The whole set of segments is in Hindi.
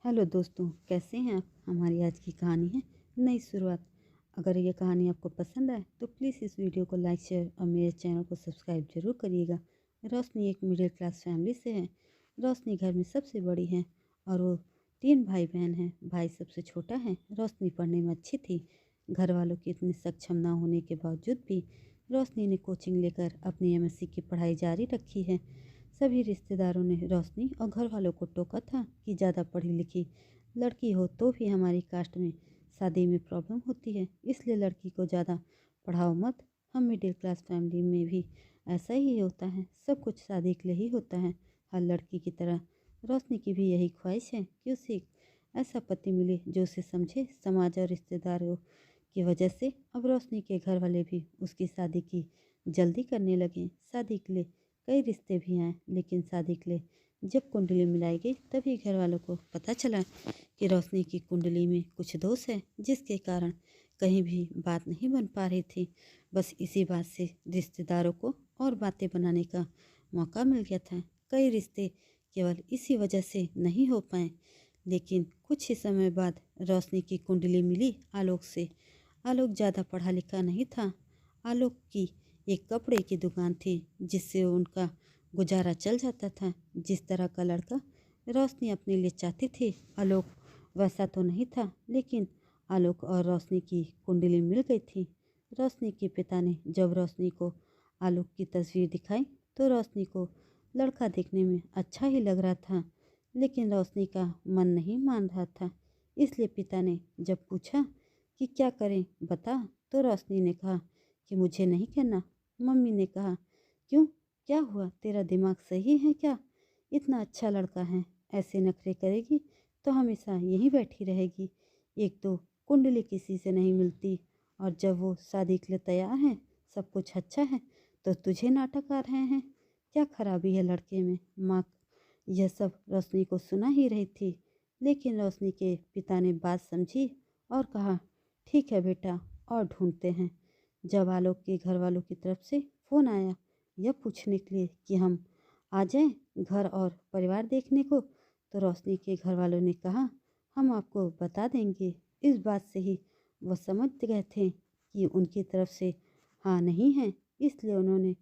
हेलो दोस्तों, कैसे हैं आप? हमारी आज की कहानी है नई शुरुआत। अगर ये कहानी आपको पसंद आए तो प्लीज़ इस वीडियो को लाइक शेयर और मेरे चैनल को सब्सक्राइब जरूर करिएगा। रोशनी एक मिडिल क्लास फैमिली से है। रोशनी घर में सबसे बड़ी है और वो तीन भाई बहन हैं। भाई सबसे छोटा है। रोशनी पढ़ने में अच्छी थी। घर वालों की इतनी सक्षम ना होने के बावजूद भी रोशनी ने कोचिंग लेकर अपनी एमएससी की पढ़ाई जारी रखी है। सभी रिश्तेदारों ने रोशनी और घर वालों को टोका था कि ज़्यादा पढ़ी लिखी लड़की हो तो भी हमारी कास्ट में शादी में प्रॉब्लम होती है, इसलिए लड़की को ज़्यादा पढ़ाओ मत। हम मिडिल क्लास फैमिली में भी ऐसा ही होता है, सब कुछ शादी के लिए ही होता है, हर लड़की की तरह। रोशनी की भी यही ख्वाहिश है कि उसे एक ऐसा पति मिले जो उसे समझे। समाज और रिश्तेदारों की वजह से अब रोशनी के घर वाले भी उसकी शादी की जल्दी करने लगे। शादी के लिए कई रिश्ते भी आए, लेकिन शादी के लिए जब कुंडली मिलाई गई तभी घर वालों को पता चला कि रोशनी की कुंडली में कुछ दोष है, जिसके कारण कहीं भी बात नहीं बन पा रही थी। बस इसी बात से रिश्तेदारों को और बातें बनाने का मौका मिल गया था। कई रिश्ते केवल इसी वजह से नहीं हो पाए। लेकिन कुछ ही समय बाद रोशनी की कुंडली मिली आलोक से। आलोक ज़्यादा पढ़ा लिखा नहीं था। आलोक की एक कपड़े की दुकान थी जिससे उनका गुजारा चल जाता था। जिस तरह का लड़का रोशनी अपने लिए चाहती थी, आलोक वैसा तो नहीं था, लेकिन आलोक और रोशनी की कुंडली मिल गई थी। रोशनी के पिता ने जब रोशनी को आलोक की तस्वीर दिखाई तो रोशनी को लड़का देखने में अच्छा ही लग रहा था, लेकिन रोशनी का मन नहीं मान रहा था। इसलिए पिता ने जब पूछा कि क्या करें बता, तो रोशनी ने कहा कि मुझे नहीं करना। मम्मी ने कहा क्यों, क्या हुआ, तेरा दिमाग सही है क्या? इतना अच्छा लड़का है, ऐसे नखरे करेगी तो हमेशा यहीं बैठी रहेगी। एक तो कुंडली किसी से नहीं मिलती, और जब वो शादी के लिए तैयार हैं, सब कुछ अच्छा है, तो तुझे नाटक आ रहे हैं। क्या खराबी है लड़के में? माँ यह सब रोशनी को सुना ही रही थी, लेकिन रोशनी के पिता ने बात समझी और कहा ठीक है बेटा, और ढूंढते हैं। जब आलोक के घर वालों की तरफ से फ़ोन आया यह पूछने के लिए कि हम आ जाएं घर और परिवार देखने को, तो रोशनी के घर वालों ने कहा हम आपको बता देंगे। इस बात से ही वह समझ गए थे कि उनकी तरफ से हाँ नहीं है, इसलिए उन्होंने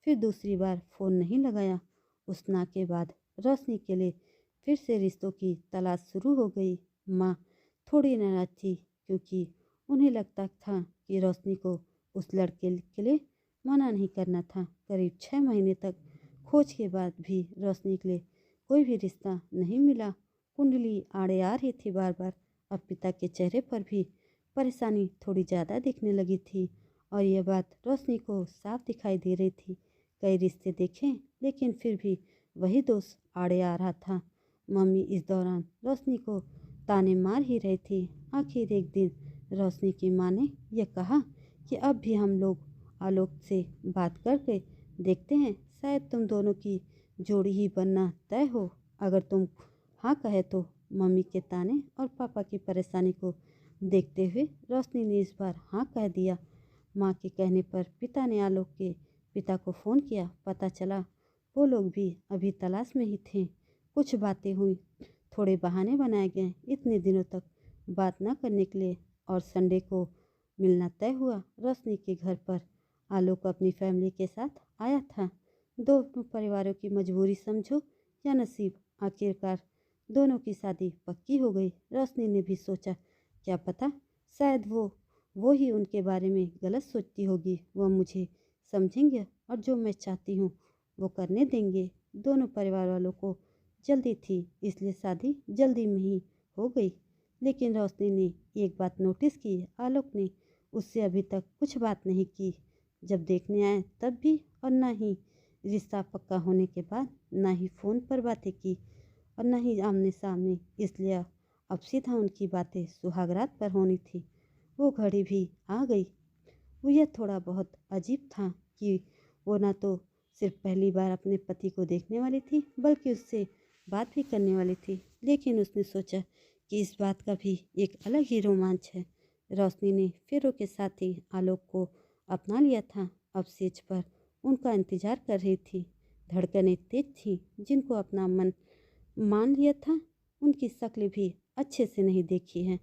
फिर दूसरी बार फ़ोन नहीं लगाया। उस ना के बाद रोशनी के लिए फिर से रिश्तों की तलाश शुरू हो गई। माँ थोड़ी नाराज़ थी, क्योंकि उन्हें लगता था कि रोशनी को उस लड़के के लिए मना नहीं करना था। करीब 6 महीने तक खोज के बाद भी रोशनी के लिए कोई भी रिश्ता नहीं मिला। कुंडली आड़े आ रही थी बार बार। अब पिता के चेहरे पर भी परेशानी थोड़ी ज़्यादा दिखने लगी थी, और यह बात रोशनी को साफ दिखाई दे रही थी। कई रिश्ते देखे, लेकिन फिर भी वही दोस्त आड़े आ रहा था। मम्मी इस दौरान रोशनी को ताने मार ही रही थी। आखिर एक दिन रोशनी की माँ ने यह कहा कि अब भी हम लोग आलोक से बात करके देखते हैं, शायद तुम दोनों की जोड़ी ही बनना तय हो। अगर तुम हाँ कहे तो। मम्मी के ताने और पापा की परेशानी को देखते हुए रोशनी ने इस बार हाँ कह दिया। माँ के कहने पर पिता ने आलोक के पिता को फ़ोन किया। पता चला वो लोग भी अभी तलाश में ही थे। कुछ बातें हुई, थोड़े बहाने बनाए गए इतने दिनों तक बात न करने के लिए, और संडे को मिलना तय हुआ। रोशनी के घर पर आलोक अपनी फैमिली के साथ आया था। दोनों परिवारों की मजबूरी समझो या नसीब, आखिरकार दोनों की शादी पक्की हो गई। रोशनी ने भी सोचा क्या पता शायद वो ही उनके बारे में गलत सोचती होगी। वह मुझे समझेंगे और जो मैं चाहती हूँ वो करने देंगे। दोनों परिवार वालों को जल्दी थी, इसलिए शादी जल्दी में ही हो गई। लेकिन रोशनी ने एक बात नोटिस की, आलोक ने उससे अभी तक कुछ बात नहीं की। जब देखने आए तब भी, और ना ही रिश्ता पक्का होने के बाद, ना ही फ़ोन पर बातें की और ना ही आमने सामने। इसलिए अब सीधा उनकी बातें सुहागरात पर होनी थी। वो घड़ी भी आ गई। वो यह थोड़ा बहुत अजीब था कि वो ना तो सिर्फ पहली बार अपने पति को देखने वाली थी, बल्कि उससे बात भी करने वाली थी। लेकिन उसने सोचा कि इस बात का भी एक अलग ही रोमांच है। रोशनी ने फेरों के साथ ही आलोक को अपना लिया था। अब सेज पर उनका इंतजार कर रही थी। धड़कनें तेज थी। जिनको अपना मन मान लिया था उनकी शक्ल भी अच्छे से नहीं देखी है।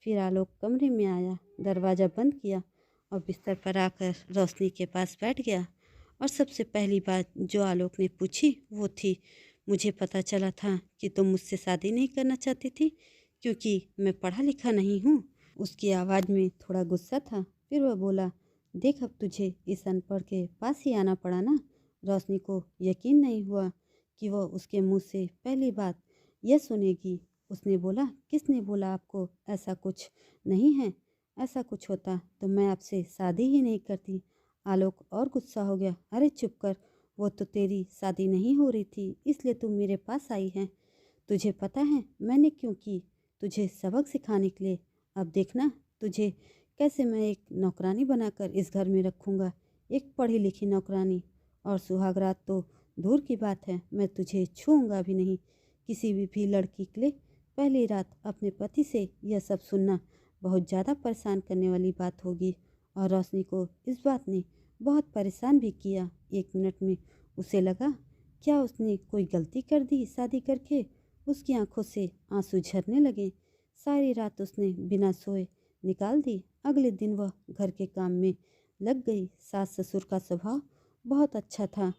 फिर आलोक कमरे में आया, दरवाज़ा बंद किया और बिस्तर पर आकर रोशनी के पास बैठ गया। और सबसे पहली बात जो आलोक ने पूछी वो थी, मुझे पता चला था कि तुम मुझसे शादी नहीं करना चाहती थी क्योंकि मैं पढ़ा लिखा नहीं हूँ। उसकी आवाज़ में थोड़ा गुस्सा था। फिर वह बोला, देख अब तुझे इस अनपढ़ के पास ही आना पड़ा ना। रोशनी को यकीन नहीं हुआ कि वह उसके मुंह से पहली बात यह सुनेगी। उसने बोला, किसने बोला आपको ऐसा कुछ नहीं है? ऐसा कुछ होता तो मैं आपसे शादी ही नहीं करती। आलोक और गुस्सा हो गया। अरे चुप कर, वो तो तेरी शादी नहीं हो रही थी इसलिए तुम मेरे पास आई है। तुझे पता है मैंने क्यों की? तुझे सबक सिखाने के लिए। अब देखना तुझे कैसे मैं एक नौकरानी बनाकर इस घर में रखूँगा, एक पढ़ी लिखी नौकरानी। और सुहागरात तो दूर की बात है, मैं तुझे छूऊंगा भी नहीं। किसी भी लड़की के लिए पहली रात अपने पति से यह सब सुनना बहुत ज़्यादा परेशान करने वाली बात होगी। और रोशनी को इस बात ने बहुत परेशान भी किया। 1 मिनट में उसे लगा, क्या उसने कोई गलती कर दी शादी करके? उसकी आंखों से आंसू झरने लगे। सारी रात उसने बिना सोए निकाल दी। अगले दिन वह घर के काम में लग गई। सास ससुर का स्वभाव बहुत अच्छा था।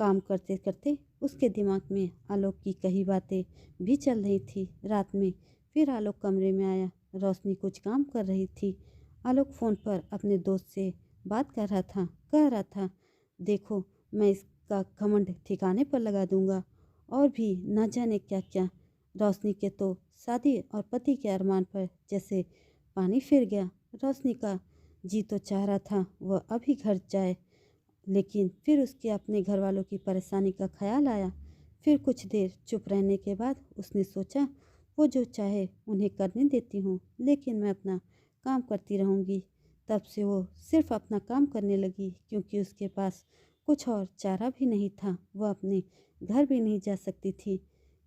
काम करते करते उसके दिमाग में आलोक की कही बातें भी चल रही थी। रात में फिर आलोक कमरे में आया। रोशनी कुछ काम कर रही थी। आलोक फ़ोन पर अपने दोस्त से बात कर रहा था। कह रहा था, देखो मैं इसका घमंड ठिकाने पर लगा दूंगा और भी न जाने क्या क्या। रोशनी के तो शादी और पति के अरमान पर जैसे पानी फिर गया। रोशनी का जी तो चाह रहा था वह अभी घर जाए, लेकिन फिर उसके अपने घर वालों की परेशानी का ख्याल आया। फिर कुछ देर चुप रहने के बाद उसने सोचा, वो जो चाहे उन्हें करने देती हूँ, लेकिन मैं अपना काम करती रहूँगी। तब से वो सिर्फ अपना काम करने लगी क्योंकि उसके पास कुछ और चारा भी नहीं था। वह अपने घर भी नहीं जा सकती थी।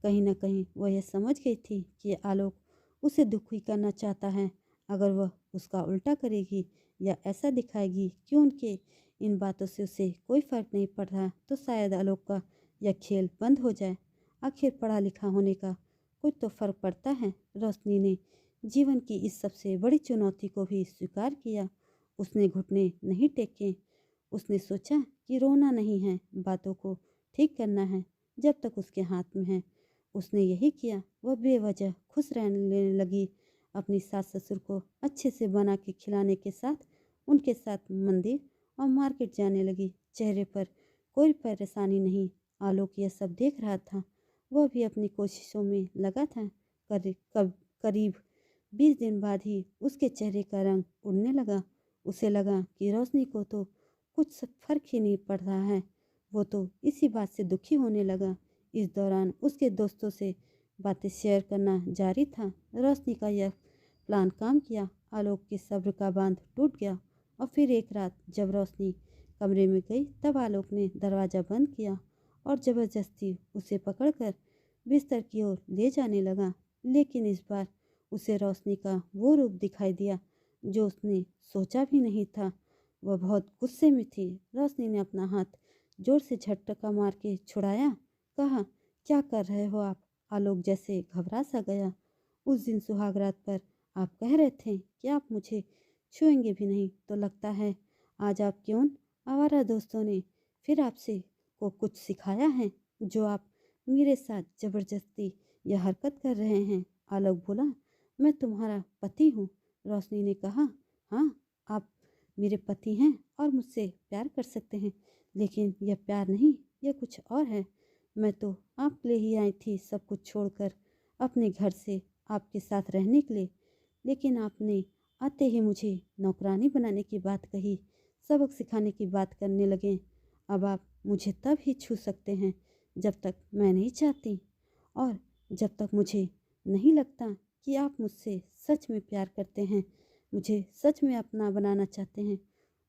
कहीं ना कहीं वह यह समझ गई थी कि आलोक उसे दुखी करना चाहता है। अगर वह उसका उल्टा करेगी या ऐसा दिखाएगी कि उनके इन बातों से उसे कोई फर्क नहीं पड़ रहा तो शायद आलोक का यह खेल बंद हो जाए। आखिर पढ़ा लिखा होने का कुछ तो फर्क पड़ता है। रोशनी ने जीवन की इस सबसे बड़ी चुनौती को भी स्वीकार किया। उसने घुटने नहीं टेके। उसने सोचा कि रोना नहीं है, बातों को ठीक करना है जब तक उसके हाथ में है। उसने यही किया। वह बेवजह खुश रहने लगी। अपनी सास ससुर को अच्छे से बना के खिलाने के साथ उनके साथ मंदिर और मार्केट जाने लगी। चेहरे पर कोई परेशानी नहीं। आलोक यह सब देख रहा था। वह भी अपनी कोशिशों में लगा था। करीब 20 दिन बाद ही उसके चेहरे का रंग उड़ने लगा। उसे लगा कि रोशनी को तो कुछ फर्क ही नहीं पड़ रहा है। वो तो इसी बात से दुखी होने लगा। इस दौरान उसके दोस्तों से बातें शेयर करना जारी था। रोशनी का यह प्लान काम किया। आलोक के सब्र का बांध टूट गया। और फिर एक रात जब रोशनी कमरे में गई तब आलोक ने दरवाज़ा बंद किया और ज़बरदस्ती उसे पकड़कर बिस्तर की ओर ले जाने लगा। लेकिन इस बार उसे रोशनी का वो रूप दिखाई दिया जो उसने सोचा भी नहीं था। वह बहुत गुस्से में थी। रोशनी ने अपना हाथ जोर से झटका मार के छुड़ाया। कहा, क्या कर रहे हो आप? आलोक जैसे घबरा सा गया। उस दिन सुहागरात पर आप कह रहे थे कि आप मुझे छुएंगे भी नहीं, तो लगता है आज आपके उन आवारा दोस्तों ने फिर आपसे को कुछ सिखाया है जो आप मेरे साथ ज़बरदस्ती यह हरकत कर रहे हैं। आलोक बोला, मैं तुम्हारा पति हूँ। रोशनी ने कहा, हाँ आप मेरे पति हैं और मुझसे प्यार कर सकते हैं, लेकिन यह प्यार नहीं, यह कुछ और है। मैं तो आपके लिए ही आई थी सब कुछ छोड़कर अपने घर से आपके साथ रहने के लिए, लेकिन आपने आते ही मुझे नौकरानी बनाने की बात कही, सबक सिखाने की बात करने लगे। अब आप मुझे तब ही छू सकते हैं जब तक मैं नहीं चाहती और जब तक मुझे नहीं लगता कि आप मुझसे सच में प्यार करते हैं, मुझे सच में अपना बनाना चाहते हैं।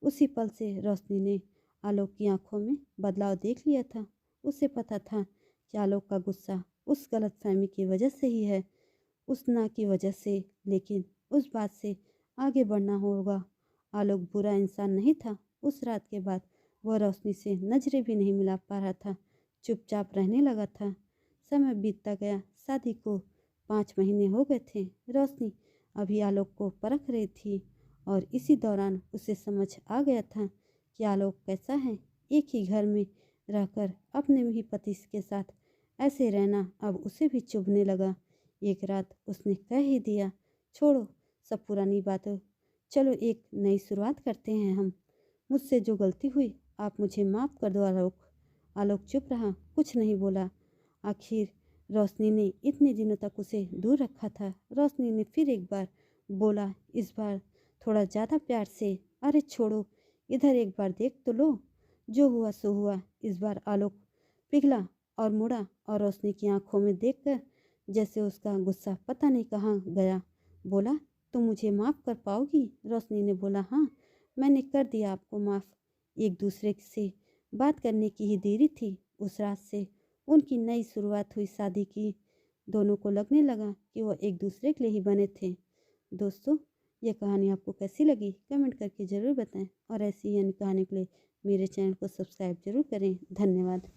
उसी पल से रोशनी ने आलोक की आंखों में बदलाव देख लिया था। उसे पता था कि आलोक का गुस्सा उस गलतफहमी की वजह से ही है, उस ना की वजह से। लेकिन उस बात से आगे बढ़ना होगा। आलोक बुरा इंसान नहीं था। उस रात के बाद वह रोशनी से नजरें भी नहीं मिला पा रहा था, चुपचाप रहने लगा था। समय बीतता गया। शादी को 5 महीने हो गए थे। रोशनी अभी आलोक को परख रही थी और इसी दौरान उसे समझ आ गया था कि आलोक कैसा है। एक ही घर में रहकर अपने ही पति के साथ ऐसे रहना अब उसे भी चुभने लगा। एक रात उसने कह ही दिया, छोड़ो सब पुरानी बातें, चलो एक नई शुरुआत करते हैं हम। मुझसे जो गलती हुई आप मुझे माफ़ कर दो आलोक। आलोक चुप रहा, कुछ नहीं बोला। आखिर रोशनी ने इतने दिनों तक उसे दूर रखा था। रोशनी ने फिर एक बार बोला, इस बार थोड़ा ज़्यादा प्यार से, अरे छोड़ो, इधर एक बार देख तो लो। जो हुआ सो हुआ। इस बार आलोक पिघला और मुड़ा और रोशनी की आंखों में देखकर जैसे उसका गुस्सा पता नहीं कहाँ गया। बोला, तुम मुझे माफ़ कर पाओगी? रोशनी ने बोला, हाँ, मैंने कर दिया आपको माफ़। एक दूसरे से बात करने की ही देरी थी। उस रात से उनकी नई शुरुआत हुई शादी की। दोनों को लगने लगा कि वो एक दूसरे के लिए ही बने थे। दोस्तों, यह कहानी आपको कैसी लगी कमेंट करके ज़रूर बताएं और ऐसी ही अन्य कहानी के लिए मेरे चैनल को सब्सक्राइब जरूर करें। धन्यवाद।